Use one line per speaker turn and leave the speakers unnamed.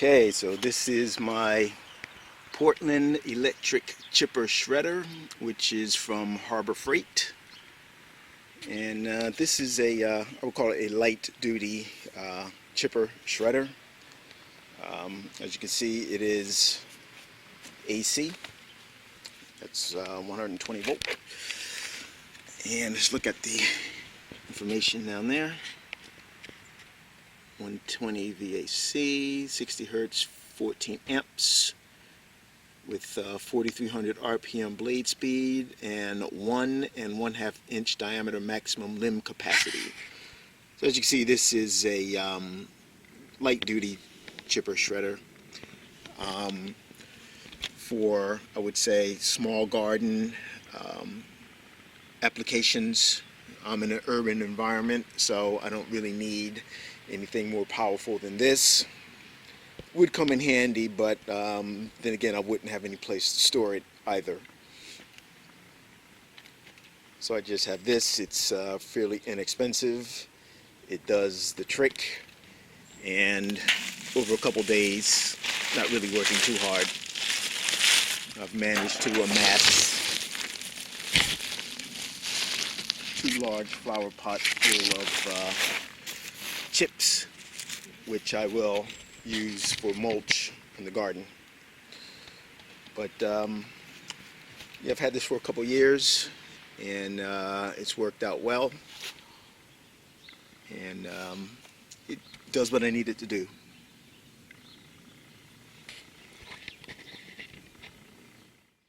Okay, so this is my Portland electric chipper shredder, which is from Harbor Freight. And this is I would call it a light duty chipper shredder. As you can see, it is AC. That's 120 volt. And let's look at the information down there. 120 VAC, 60 hertz, 14 amps, with 4,300 RPM blade speed and 1 1/2 inch diameter maximum limb capacity. So as you can see, this is a light duty chipper shredder for, I would say, small garden applications. I'm in an urban environment, so I don't really need anything more powerful than this. Would come in handy, but then again, I wouldn't have any place to store it either. So I just have this. It's fairly inexpensive. It does the trick, and over a couple days, not really working too hard, I've managed to amass 2 large flower pots full of chips, which I will use for mulch in the garden. But yeah, I've had this for a couple years, and it's worked out well, and it does what I need it to do.